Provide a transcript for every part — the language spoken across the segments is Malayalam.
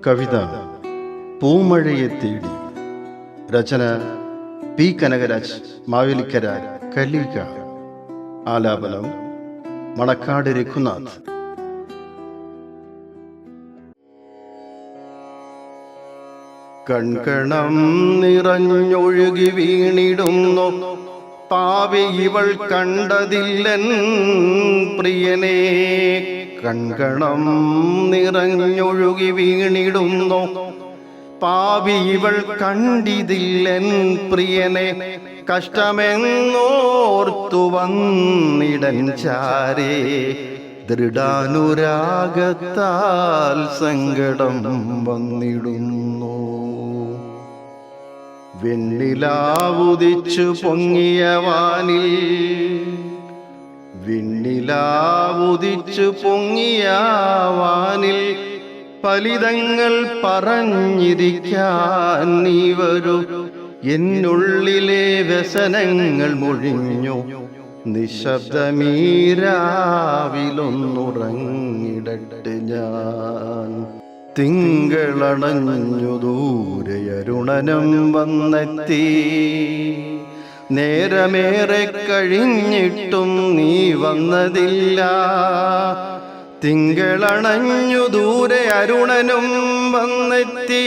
കവിത പൂമഴയെ തേടി. രചന പി കനകരാജ്, മാവേലിക്കര, കലിക. ആലാപനം മണക്കാട് രഘുനാഥ്. കൺകണം നിറഞ്ഞൊഴുകി വീണിടുന്നു പാവി ഇവൾ കണ്ടതില്ലൻ പ്രിയനെ. കൺകണം നിറഞ്ഞൊഴുകി വീണിടുന്നു പാവി ഇവൾ കണ്ടിതില്ലൻ പ്രിയനെ. കഷ്ടമെന്നോർത്തു വന്നിടൻ ചാരേ, ദൃഢാനുരാഗത്താൽ സങ്കടം വന്നിടുന്നു. വെണ്ണിലാവുദിച്ചു പൊങ്ങിയ വാനിൽ, വെണ്ണിലാവുദിച്ചു പൊങ്ങിയ വാനിൽ ഫലിതങ്ങൾ പറഞ്ഞിരിക്കാൻ നീ വരൂ. എന്നുള്ളിലെ വ്യസനങ്ങൾ മൊഴിഞ്ഞു നിശബ്ദമീരാവിലൊന്നുറങ്ങിടട്ടെ ഞാൻ. തിങ്കളണഞ്ഞു ദൂരെ അരുണനം വന്നെത്തി, നേരമേറെ കഴിഞ്ഞിട്ടും നീ വന്നതില്ല. തിങ്കളണഞ്ഞു ദൂരെ അരുണനും വന്നെത്തി,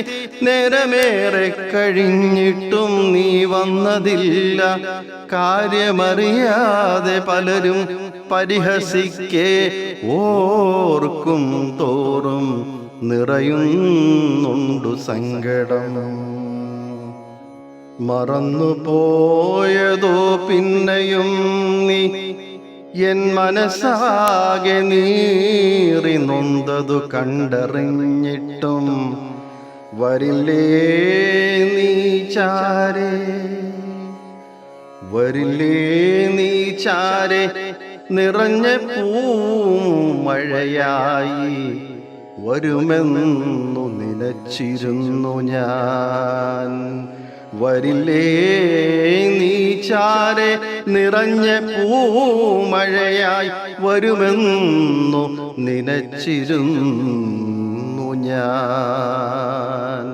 നേരമേറെ കഴിഞ്ഞിട്ടും നീ വന്നതില്ല. കാര്യമറിയാതെ പലരും പരിഹസിക്കേ, ഓർക്കും തോറും നിറയുന്നുണ്ടു സങ്കടം. മറന്നുപോയതോ പിന്നെയും നീ, എൻ മനസ്സാകെ നീറി നൊന്തതു കണ്ടറിഞ്ഞിട്ടും വരില്ലേ നീ ചാരേ, വരില്ലേ നീ ചാരേ. നിറഞ്ഞ പൂമഴയായി വരുമെന്നു നിലച്ചിരുന്നു ഞാൻ. വരില്ലേ നീ ചാരേ, നിറഞ്ഞ പൂമഴയായി വരുമെന്നു നിലച്ചിരുന്നു ഞാൻ.